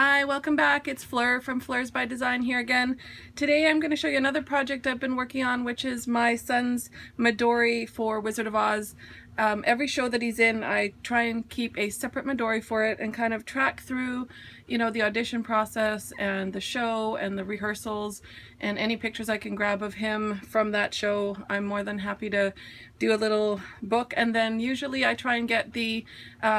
Hi, welcome back. It's Fleur from Fleursbydesign here again. Today I'm going to show you another project I've been working on, which is my son's Midori for Wizard of Oz. Every show that he's in, I try and keep a separate Midori for it and kind of track through, the audition process and the show and the rehearsals and any pictures I can grab of him from that show. I'm more than happy to do a little book, and then usually I try and get the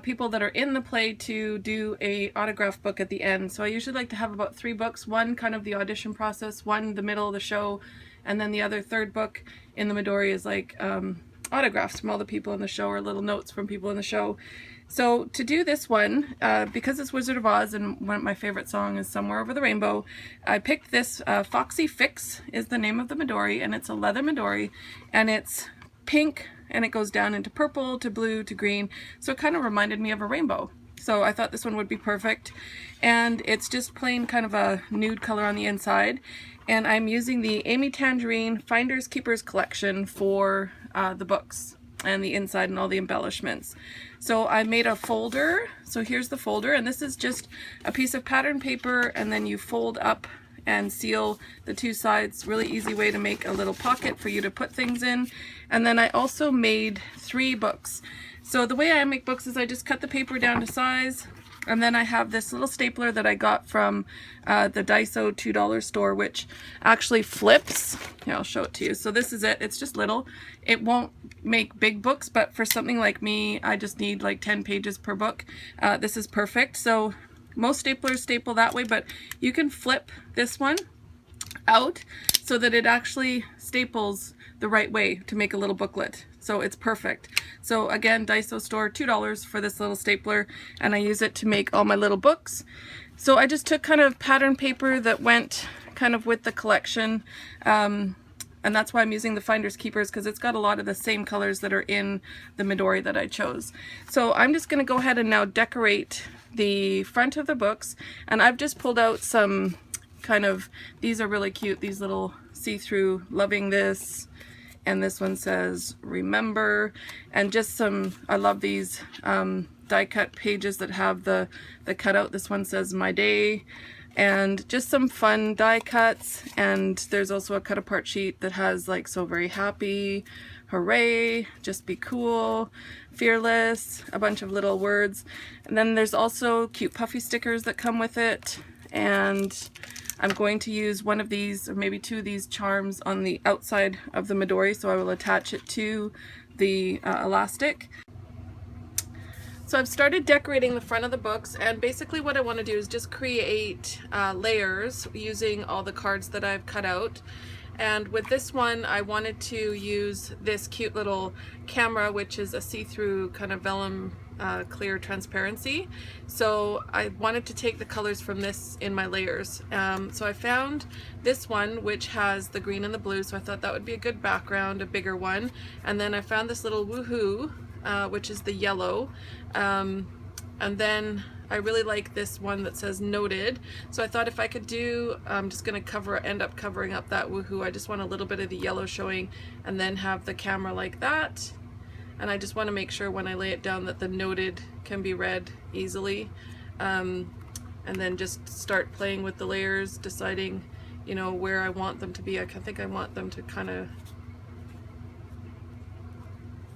people that are in the play to do a autograph book at the end. So I usually like to have about 3 books, one kind of the audition process, one the middle of the show, and then the other third book in the Midori is like autographs from all the people in the show or little notes from people in the show. So to do this one, because it's Wizard of Oz and one of my favorite songs is Somewhere Over the Rainbow, I picked this Foxy Fix is the name of the Midori, and it's a leather Midori, and it's pink and it goes down into purple to blue to green, so it kind of reminded me of a rainbow. So I thought this one would be perfect, and it's just plain kind of a nude color on the inside, and I'm using the Amy Tangerine Finders Keepers collection for the books and the inside and all the embellishments. So I made a folder. So here's the folder, and this is just a piece of pattern paper, and then you fold up and seal the 2 sides. Really easy way to make a little pocket for you to put things in. And then I also made 3 books. So the way I make books is I just cut the paper down to size, and then I have this little stapler that I got from the Daiso $2 store, which actually flips. Here, I'll show it to you. So this is it. It's just little. It won't make big books, but for something like me, I just need like 10 pages per book. This is perfect. So most staplers staple that way, but you can flip this one out so that it actually staples the right way to make a little booklet. So it's perfect. So again, Daiso store, $2 for this little stapler, and I use it to make all my little books. So I just took kind of pattern paper that went kind of with the collection, and that's why I'm using the Finders Keepers, because it's got a lot of the same colors that are in the Midori that I chose. So I'm just going to go ahead and now decorate the front of the books, and I've just pulled out some kind of, these are really cute, these little see-through, loving this, and this one says remember, and just some, I love these die cut pages that have the cutout. This one says my day, and just some fun die cuts. And there's also a cut apart sheet that has like so very happy, hooray, just be cool, fearless, a bunch of little words. And then there's also cute puffy stickers that come with it, and I'm going to use one of these, or maybe 2 of these charms on the outside of the Midori, so I will attach it to the elastic. So I've started decorating the front of the books, and basically what I want to do is just create layers using all the cards that I've cut out. And with this one, I wanted to use this cute little camera, which is a see-through kind of vellum clear transparency. So I wanted to take the colors from this in my layers. So I found this one, which has the green and the blue, so I thought that would be a good background, a bigger one. And then I found this little woohoo, which is the yellow. And then I really like this one that says noted. So I thought if I could do, I'm just going to end up covering up that woohoo. I just want a little bit of the yellow showing, and then have the camera like that. And I just want to make sure when I lay it down that the noted can be read easily. And then just start playing with the layers, deciding, where I want them to be. I think I want them to kind of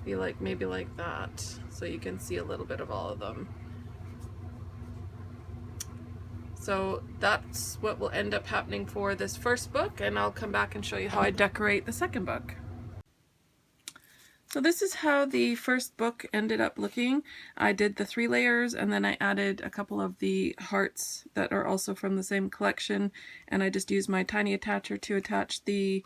be like, maybe like that, so you can see a little bit of all of them. So that's what will end up happening for this first book, and I'll come back and show you how I decorate the second book. So this is how the first book ended up looking. I did the 3 layers, and then I added a couple of the hearts that are also from the same collection, and I just used my tiny attacher to attach the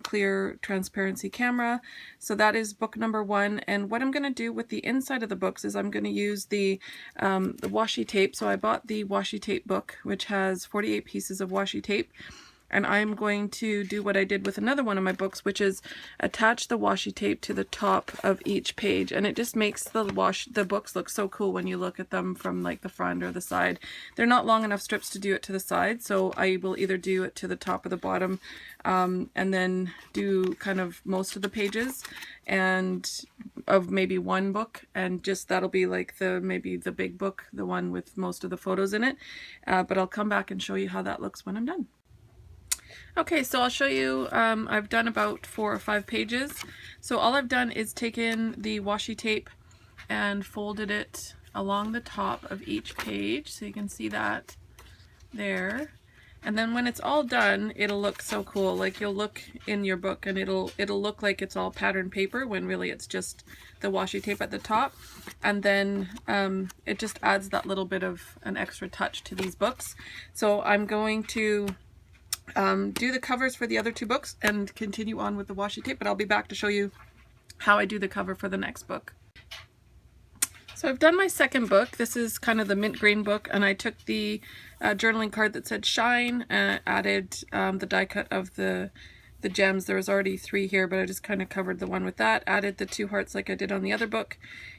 clear transparency camera. So that is book number 1, and what I'm going to do with the inside of the books is I'm going to use the washi tape. So I bought the washi tape book, which has 48 pieces of washi tape. and I'm going to do what I did with another one of my books, which is attach the washi tape to the top of each page, and it just makes the books look so cool when you look at them from like the front or the side. They're not long enough strips to do it to the side, so I will either do it to the top or the bottom, and then do kind of most of the pages and of maybe one book, and just that'll be like maybe the big book, the one with most of the photos in it, but I'll come back and show you how that looks when I'm done. Okay, so I'll show you, I've done about 4 or 5 pages. So all I've done is taken the washi tape and folded it along the top of each page, so you can see that there. And then when it's all done, it'll look so cool. Like, you'll look in your book and it'll look like it's all patterned paper when really it's just the washi tape at the top. And then it just adds that little bit of an extra touch to these books. So I'm going to do the covers for the other 2 books and continue on with the washi tape, but I'll be back to show you how I do the cover for the next book. So I've done my second book. This is kind of the mint green book, and I took the journaling card that said shine, added the die cut of the gems. There was already 3 here, but I just kind of covered the one with that, added the 2 hearts like I did on the other book.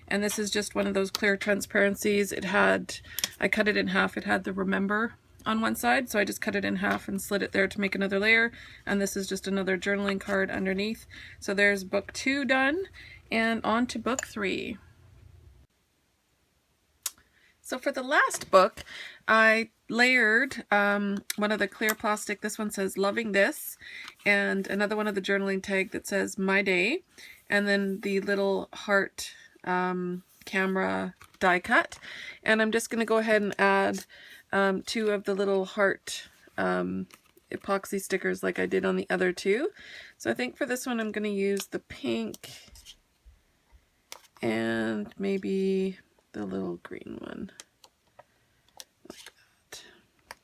And this is just one of those clear transparencies. I cut it in half. It had the remember on one side, so I just cut it in half and slid it there to make another layer, and this is just another journaling card underneath. So there's book 2 done, and on to book 3. So for the last book, I layered one of the clear plastic. This one says loving this, and another one of the journaling tag that says my day, and then the little heart camera die cut. And I'm just going to go ahead and add 2 of the little heart epoxy stickers like I did on the other 2. So I think for this one I'm going to use the pink and maybe the little green one, like that.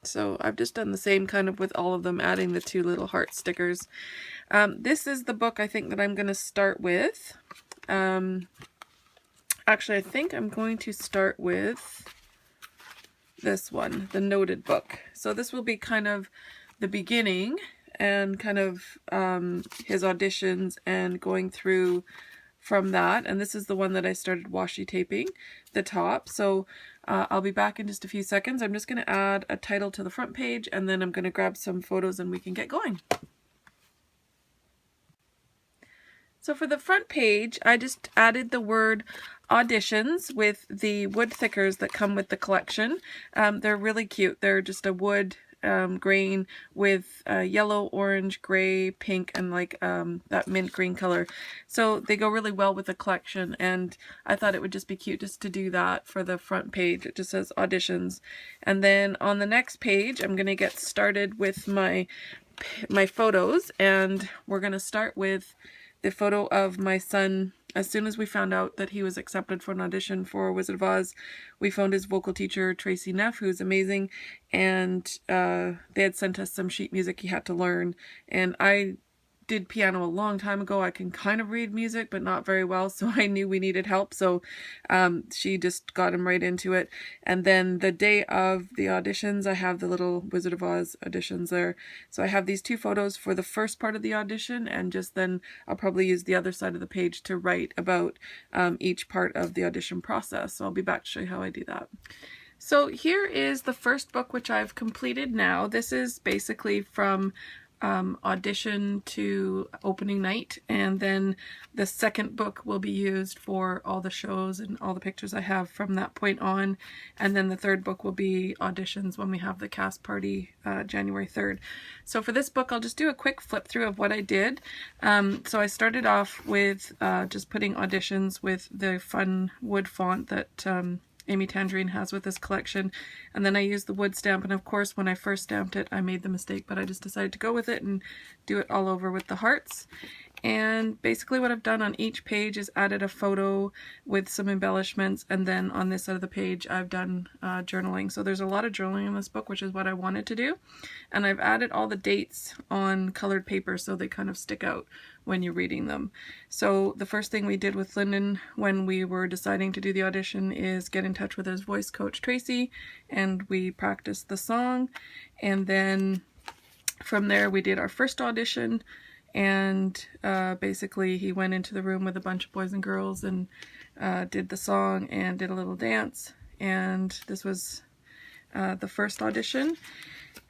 So I've just done the same kind of with all of them, adding the 2 little heart stickers. This is the book I think that I'm going to start with. Actually, I think I'm going to start with this one, the noted book. So this will be kind of the beginning and kind of his auditions and going through from that. And this is the one that I started washi taping the top. So I'll be back in just a few seconds. I'm just going to add a title to the front page, and then I'm going to grab some photos and we can get going. So for the front page, I just added the word auditions with the wood thickers that come with the collection. They're really cute. They're just a wood grain with yellow, orange, gray, pink, and like that mint green color. So they go really well with the collection, and I thought it would just be cute just to do that for the front page. It just says auditions. And then on the next page, I'm going to get started with my photos, and we're going to start with the photo of my son. As soon as we found out that he was accepted for an audition for Wizard of Oz, we phoned his vocal teacher, Tracy Neff, who's amazing, and they had sent us some sheet music he had to learn. And I did piano a long time ago. I can kind of read music, but not very well, so I knew we needed help. So she just got him right into it. And then the day of the auditions, I have the little Wizard of Oz auditions there. So I have these 2 photos for the first part of the audition, and just then I'll probably use the other side of the page to write about each part of the audition process. So I'll be back to show you how I do that. So here is the first book, which I've completed now. This is basically from audition to opening night, and then the second book will be used for all the shows and all the pictures I have from that point on, and then the third book will be auditions when we have the cast party January 3rd. So for this book I'll just do a quick flip through of what I did. So I started off with just putting auditions with the fun wood font that Amy Tangerine has with this collection, and then I used the wood stamp, and of course when I first stamped it I made the mistake, but I just decided to go with it and do it all over with the hearts. And basically what I've done on each page is added a photo with some embellishments, and then on this side of the page I've done journaling. So there's a lot of journaling in this book, which is what I wanted to do, and I've added all the dates on colored paper so they kind of stick out when you're reading them. So the first thing we did with Lyndon when we were deciding to do the audition is get in touch with his voice coach Tracy, and we practiced the song, and then From there we did our first audition, and basically he went into the room with a bunch of boys and girls and did the song and did a little dance, and this was the first audition.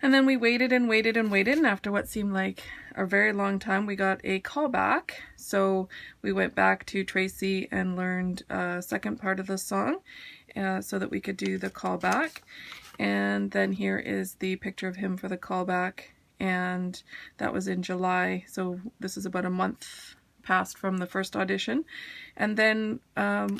And then we waited and waited and waited, and after what seemed like a very long time, we got a call back. So we went back to Tracy and learned a second part of the song so that we could do the callback. And then here is the picture of him for the callback, and that was in July. So this is about a month passed from the first audition. And then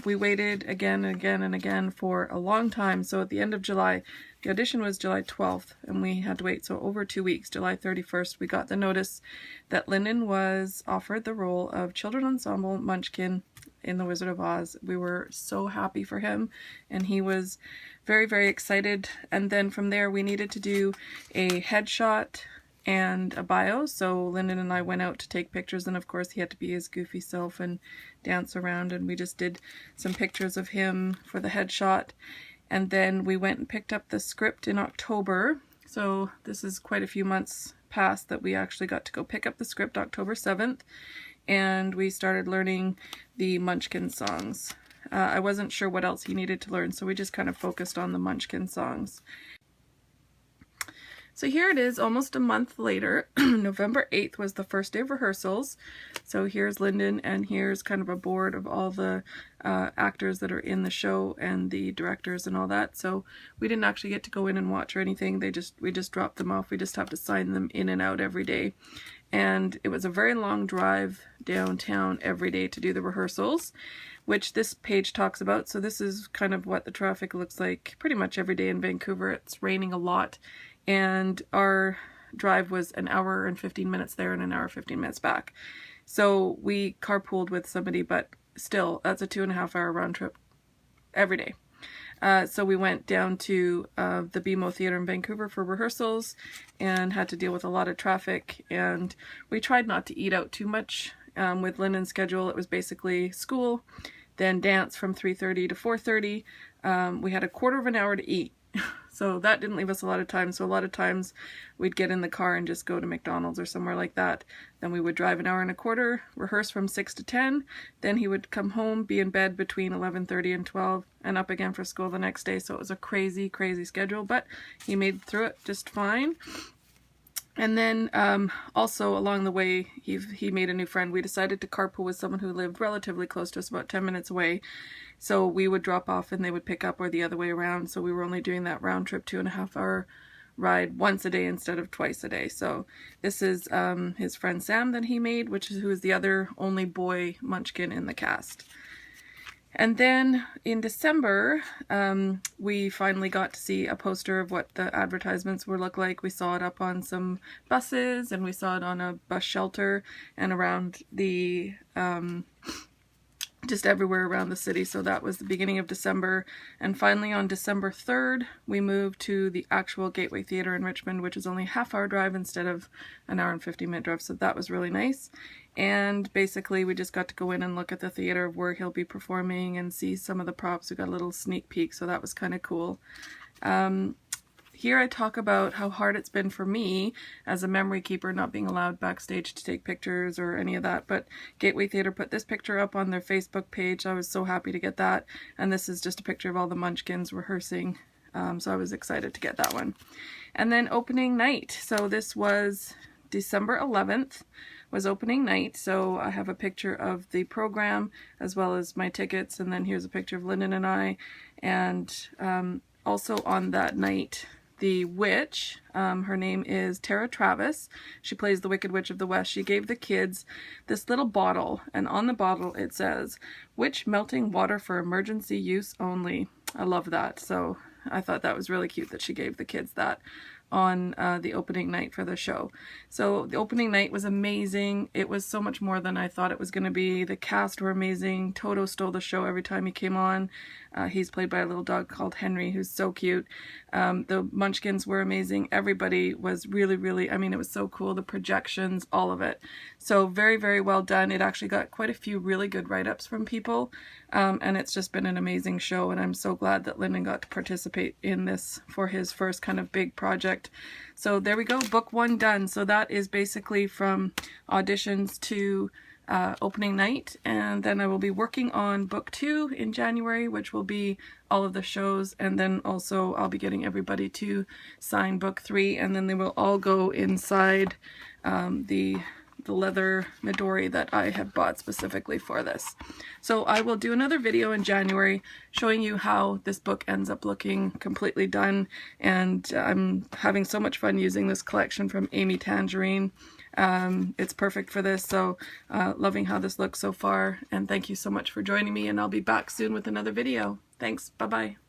we waited again and again and again for a long time. So at the end of July, the audition was July 12th, and we had to wait, so over 2 weeks. July 31st, we got the notice that Lyndon was offered the role of Children's Ensemble Munchkin in The Wizard of Oz. We were so happy for him, and he was very, very excited. And then from there, we needed to do a headshot and a bio, so Lyndon and I went out to take pictures, and of course he had to be his goofy self and dance around, and we just did some pictures of him for the headshot. And then we went and picked up the script in October, so this is quite a few months past that we actually got to go pick up the script, October 7th, and we started learning the Munchkin songs. I wasn't sure what else he needed to learn, so we just kind of focused on the Munchkin songs. So here it is, almost a month later. November 8th was the first day of rehearsals. So here's Lyndon, and here's kind of a board of all the actors that are in the show and the directors and all that. So we didn't actually get to go in and watch or anything. We just dropped them off. We just have to sign them in and out every day. And it was a very long drive downtown every day to do the rehearsals, which this page talks about. So this is kind of what the traffic looks like pretty much every day in Vancouver. It's raining a lot. And our drive was an hour and 15 minutes there and an hour 15 minutes back. So we carpooled with somebody, but still, that's a 2.5-hour round trip every day. So we went down to the BMO Theatre in Vancouver for rehearsals and had to deal with a lot of traffic. And we tried not to eat out too much with Lyndon's schedule. It was basically school, then dance from 3:30 to 4:30. We had a quarter of an hour to eat. So that didn't leave us a lot of time. So a lot of times we'd get in the car and just go to McDonald's or somewhere like that. Then we would drive an hour and a quarter, rehearse from 6 to 10. Then he would come home, be in bed between 11:30 and 12, and up again for school the next day. So it was a crazy, crazy schedule, but he made through it just fine. And then also along the way, he made a new friend. We decided to carpool with someone who lived relatively close to us, about 10 minutes away. So we would drop off and they would pick up, or the other way around. So we were only doing that round trip 2.5-hour ride once a day instead of twice a day. So this is his friend Sam that he made, who is the other only boy Munchkin in the cast. And then in December, we finally got to see a poster of what the advertisements would look like. We saw it up on some buses, and we saw it on a bus shelter and around the just everywhere around the city. So that was the beginning of December. And finally on December 3rd, we moved to the actual Gateway Theatre in Richmond, which is only a half-hour drive instead of an hour and 50-minute drive. So that was really nice. And basically we just got to go in and look at the theatre of where he'll be performing and see some of the props. We got a little sneak peek, so that was kind of cool. Here I talk about how hard it's been for me as a memory keeper, not being allowed backstage to take pictures or any of that, but Gateway Theatre put this picture up on their Facebook page. I was so happy to get that, and this is just a picture of all the Munchkins rehearsing, so I was excited to get that one. And then opening night, so this was December 11th was opening night, so I have a picture of the program as well as my tickets, and then here's a picture of Lyndon and I, and also on that night, the witch, her name is Tara Travis. She plays the Wicked Witch of the West. She gave the kids this little bottle, and on the bottle it says, "Witch melting water for emergency use only." I love that. So I thought that was really cute that she gave the kids that on the opening night for the show. So the opening night was amazing. It was so much more than I thought it was going to be. The cast were amazing. Toto stole the show every time he came on. He's played by a little dog called Henry, who's so cute. The Munchkins were amazing. Everybody was really, really, I mean, it was so cool. The projections, all of it. So very, very well done. It actually got quite a few really good write-ups from people. and it's just been an amazing show, and I'm so glad that Lyndon got to participate in this for his first kind of big project. So there we go, book 1 done. So that is basically from auditions to opening night, and then I will be working on book 2 in January, which will be all of the shows, and then also I'll be getting everybody to sign book 3, and then they will all go inside the leather Midori that I have bought specifically for this. So I will do another video in January showing you how this book ends up looking completely done, and I'm having so much fun using this collection from Amy Tangerine. It's perfect for this, so loving how this looks so far, and thank you so much for joining me, and I'll be back soon with another video. Thanks, bye-bye.